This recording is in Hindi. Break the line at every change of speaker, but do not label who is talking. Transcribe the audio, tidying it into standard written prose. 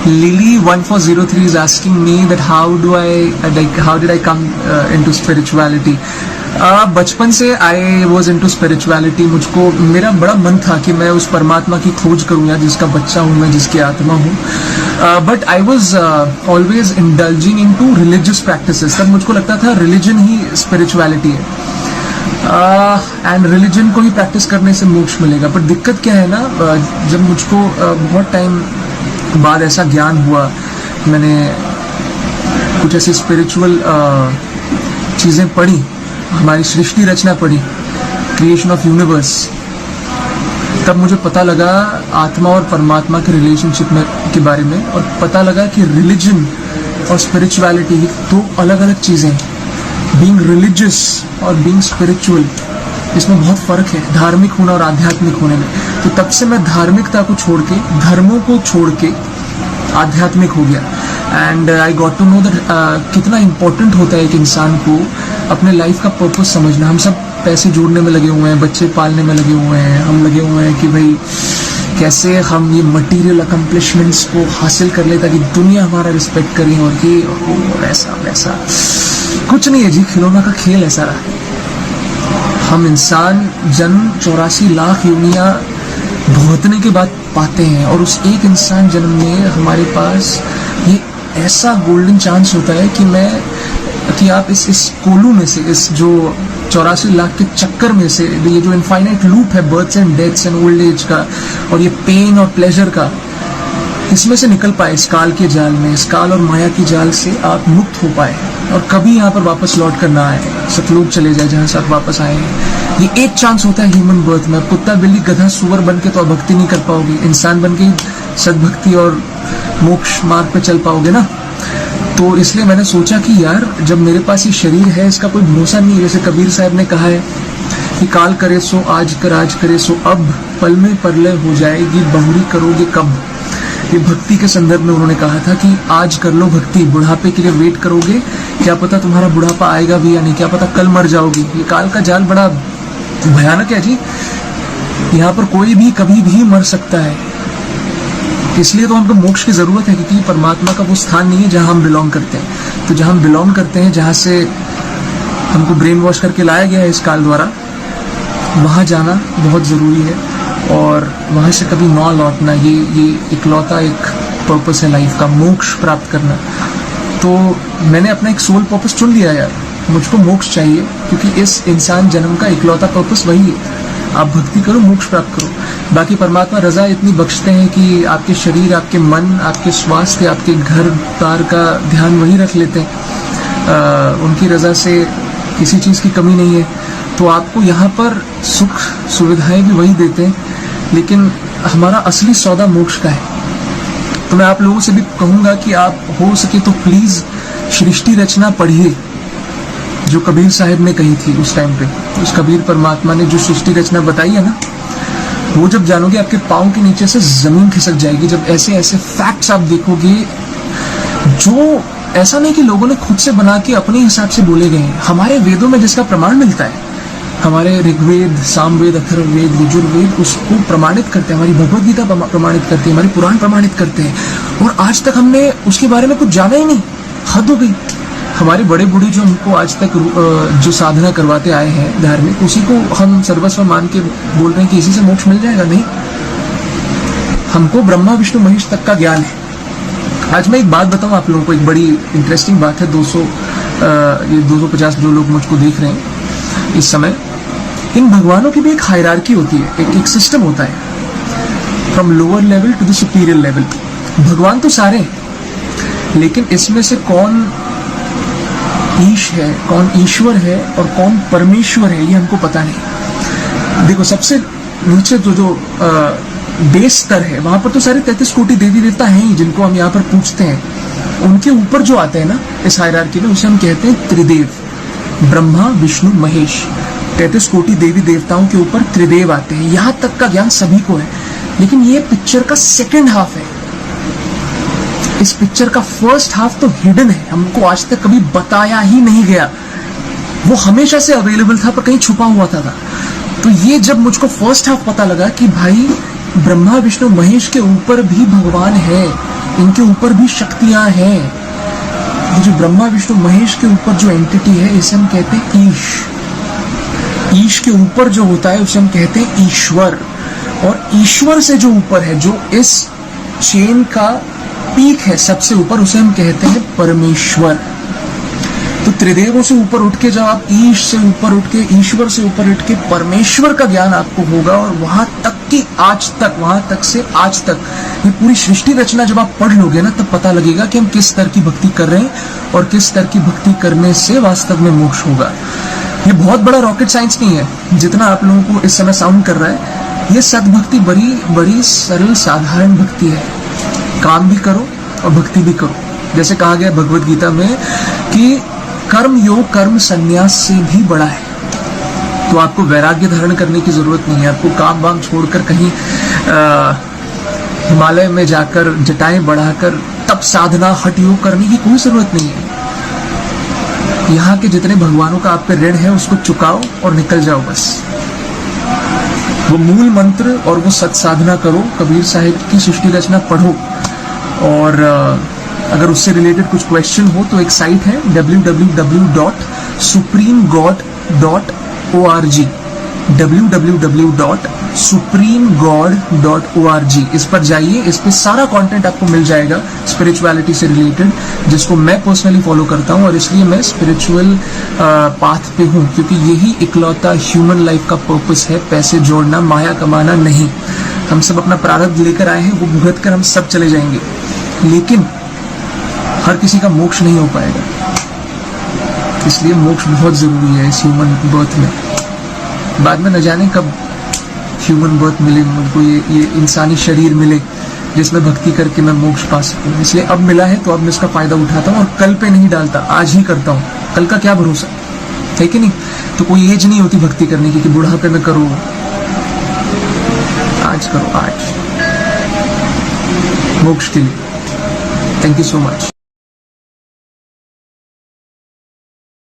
Lily1403 is asking me that how did I come into spirituality. बचपन से I was into spirituality. मुझको मेरा बड़ा मन था कि मैं उस परमात्मा की खोज करूँगा जिसका बच्चा हूँ मैं, जिसकी आत्मा हूँ. But I was always indulging into religious practices. तब मुझको लगता था religion ही spirituality है. एंड रिलीजन को ही प्रैक्टिस करने से मोक्ष मिलेगा. पर दिक्कत क्या है ना, जब मुझको बहुत टाइम बाद ऐसा ज्ञान हुआ, मैंने कुछ ऐसी स्पिरिचुअल चीजें पढ़ी, हमारी सृष्टि रचना पढ़ी, क्रिएशन ऑफ यूनिवर्स, तब मुझे पता लगा आत्मा और परमात्मा के रिलेशनशिप में के बारे में, और पता लगा कि रिलीजन और स्पिरिचुअलिटी दो अलग अलग चीजें हैं. बीइंग रिलीजियस और बीइंग स्पिरिचुअल, इसमें बहुत फर्क है, धार्मिक होना और आध्यात्मिक होने में. तो तब से मैं धार्मिकता को छोड़ के, धर्मों को छोड़ के आध्यात्मिक हो गया. And I got to know that कितना इंपॉर्टेंट होता है एक इंसान को अपने लाइफ का पर्पस समझना. हम सब पैसे जोड़ने में लगे हुए हैं, बच्चे पालने में लगे हुए हैं, हम लगे हुए हैं कि भाई कैसे हम ये मटेरियल अकम्पलिशमेंट्स को हासिल कर ले ताकि दुनिया हमारा रिस्पेक्ट करे, और कि ऐसा वैसा कुछ नहीं है जी. खिलौना का खेल है सारा. हम इंसान जन्म 84 लाख योनियां भुगतने के बाद पाते हैं, और उस एक इंसान जन्म में हमारे पास ये ऐसा गोल्डन चांस होता है कि आप इस कोलू में से, इस जो 84 लाख के चक्कर में से, ये जो इनफाइनाइट लूप है births and deaths and old age का, और ये पेन और प्लेजर का, इसमें से निकल पाए. इस काल के जाल में, इस काल और माया की जाल से आप मुक्त हो पाए, और कभी यहाँ पर वापस लौट कर ना आए, सतलोक चले जाए जहां से आप वापस आए हैं. ये एक चांस होता है ह्यूमन बर्थ में. कुत्ता बिल्ली गधा सुअर बन के तो आप भक्ति नहीं कर पाओगे, इंसान बन के सद्भक्ति और मोक्ष मार्ग पे चल पाओगे ना. तो इसलिए मैंने सोचा कि यार जब मेरे पास ये शरीर है, इसका कोई भरोसा नहीं है. जैसे कबीर साहब ने कहा है कि काल करे सो आज कर, आज करे सो अब, पल में परलय हो जाएगी, बहुरी करोगे कब. ये भक्ति के संदर्भ में उन्होंने कहा था कि आज कर लो भक्ति, बुढ़ापे के लिए वेट करोगे, क्या पता तुम्हारा बुढ़ापा आएगा भी या नहीं, क्या पता कल मर जाओगी. ये काल का जाल बड़ा भयानक है जी. यहाँ पर कोई भी कभी भी मर सकता है. इसलिए तो हमको मोक्ष की जरूरत है, क्योंकि परमात्मा का वो स्थान नहीं है जहां हम बिलोंग करते हैं. तो जहां हम बिलोंग करते हैं, जहां से हमको ब्रेन वॉश करके लाया गया है इस काल द्वारा, वहां जाना बहुत जरूरी है, और वहां से कभी ना लौटना, ये इकलौता एक पर्पस है लाइफ का, मोक्ष प्राप्त करना. तो मैंने अपना एक सोल पर्पस चुन लिया यार, मुझको मोक्ष चाहिए, क्योंकि इस इंसान जन्म का इकलौता पर्पस वही है. आप भक्ति करो, मोक्ष प्राप्त करो. बाकी परमात्मा रजा इतनी बख्शते हैं कि आपके शरीर, आपके मन, आपके स्वास्थ्य, आपके घर तार का ध्यान वही रख लेते हैं. उनकी रजा से किसी चीज की कमी नहीं है. तो आपको यहाँ पर सुख सुविधाएं भी वही देते हैं, लेकिन हमारा असली सौदा मोक्ष का है. तो मैं आप लोगों से भी कहूंगा कि आप हो सके तो प्लीज सृष्टि रचना पढ़िए, जो कबीर साहब ने कही थी उस टाइम पे. उस कबीर परमात्मा ने जो सृष्टि रचना बताई है ना, वो जब जानोगे आपके पाँव के नीचे से जमीन खिसक जाएगी. जब ऐसे ऐसे फैक्ट्स आप देखोगे, जो ऐसा नहीं कि लोगों ने खुद से बना के अपने हिसाब से बोले गए हैं, हमारे वेदों में जिसका प्रमाण मिलता है, हमारे ऋग्वेद, सामवेद, अथर्ववेद, यजुर्वेद उसको प्रमाणित करते हैं, हमारी भगवद गीता प्रमाणित करती है, हमारी पुराण प्रमाणित करते हैं, और आज तक हमने उसके बारे में कुछ जाना ही नहीं. हद हो गई. हमारे बड़े बूढ़े जो हमको आज तक जो साधना करवाते आए हैं धार्मिक, उसी को हम सर्वस्व मान के बोल रहे हैं कि इसी से मोक्ष मिल जाएगा. नहीं, हमको ब्रह्मा विष्णु महेश तक का ज्ञान है. आज मैं एक बात बताऊं आप लोगों को, एक बड़ी इंटरेस्टिंग बात है. 250 जो लोग मुझको देख रहे हैं इस समय, इन भगवानों की भी एक हायरार्की होती है, एक सिस्टम होता है, from lower level to the superior level. भगवान तो सारे हैं, लेकिन इसमें से कौन ईश है, कौन ईश्वर है और कौन परमेश्वर है, ये हमको पता नहीं. देखो, सबसे नीचे जो बेस स्तर है, वहां पर तो सारे 33 कोटि देवी देवता हैं ही, जिनको हम यहाँ पर पूछते हैं. उनके ऊपर जो आते हैं ना इस हायरार्की में, उसे हम कहते हैं त्रिदेव. ब्रह्मा विष्णु महेश, 33 कोटि देवी देवताओं के ऊपर त्रिदेव आते हैं. यहाँ तक का ज्ञान सभी को है, लेकिन ये पिक्चर का सेकेंड हाफ है. इस पिक्चर का फर्स्ट हाफ तो हिडन है, हमको आज तक कभी बताया ही नहीं गया. वो हमेशा से अवेलेबल था, पर कहीं छुपा हुआ था. तो ये जब मुझको फर्स्ट हाफ पता लगा कि भाई ब्रह्मा विष्णु महेश के ऊपर भी भगवान है, इनके ऊपर भी शक्तियां हैं। ये जो ब्रह्मा विष्णु महेश के ऊपर जो एंटिटी है, इसे हम कहते हैं ईश। ईश के ऊपर जो होता है उसे हम कहते हैं ईश्वर। और ईश्वर से जो ऊपर है, जो इस चेन का पीक है सबसे ऊपर, उसे हम कहते हैं परमेश्वर। तो त्रिदेवों से ऊपर उठ के जब आप ईश से ऊपर उठ के, ईश्वर से ऊपर उठ के परमेश्वर का ज्ञान आपको होगा, और वहां तक की आज तक, वहां तक से आज तक ये पूरी सृष्टि रचना जब आप पढ़ लोगे ना, तब पता लगेगा कि हम किस स्तर की भक्ति कर रहे हैं और किस स्तर की भक्ति करने से वास्तव में मोक्ष होगा। ये बहुत बड़ा रॉकेट साइंस नहीं है जितना आप लोगों को इस समय साउंड कर रहा है। ये सद्भक्ति बड़ी बड़ी सरल साधारण भक्ति है। काम भी करो और भक्ति भी करो। जैसे कहा गया भगवत गीता में कि कर्म योग कर्म संन्यास से भी बड़ा है। तो आपको वैराग्य धारण करने की जरूरत नहीं है। आपको काम वाम छोड़कर कहीं हिमालय में जाकर जटाएं बढ़ाकर तप साधना हठ योग करने की कोई जरूरत नहीं है। यहाँ के जितने भगवानों का आप पे ऋण है उसको चुकाओ और निकल जाओ बस। वो मूल मंत्र और वो सत साधना करो। कबीर साहिब की सृष्टि रचना पढ़ो, और अगर उससे रिलेटेड कुछ क्वेश्चन हो तो एक साइट है www.supremegod.org www.supremegod.org। इस पर जाइए, इस पे सारा कंटेंट आपको मिल जाएगा स्पिरिचुअलिटी से रिलेटेड, जिसको मैं पर्सनली फॉलो करता हूँ। और इसलिए मैं स्पिरिचुअल पाथ पे हूँ, क्योंकि यही इकलौता ह्यूमन लाइफ का पर्पस है। पैसे जोड़ना, माया कमाना नहीं। हम सब अपना प्रारब्ध लेकर आए हैं, वो भुगत कर हम सब चले जाएंगे, लेकिन हर किसी का मोक्ष नहीं हो पाएगा। इसलिए मोक्ष बहुत जरूरी है इस ह्यूमन बर्थ में। बाद में न जाने कब ह्यूमन बर्थ मिले मुझको, ये इंसानी शरीर मिले जिसमें भक्ति करके मैं मोक्ष पा सकूं। इसलिए अब मिला है तो अब मैं इसका फायदा उठाता हूँ और कल पे नहीं डालता, आज ही करता हूँ। कल का क्या भरोसा है कि नहीं? तो कोई एज नहीं होती भक्ति करने की कि बुढ़ापे में करो। आज करो, आज मोक्ष के लिए। Thank you so much.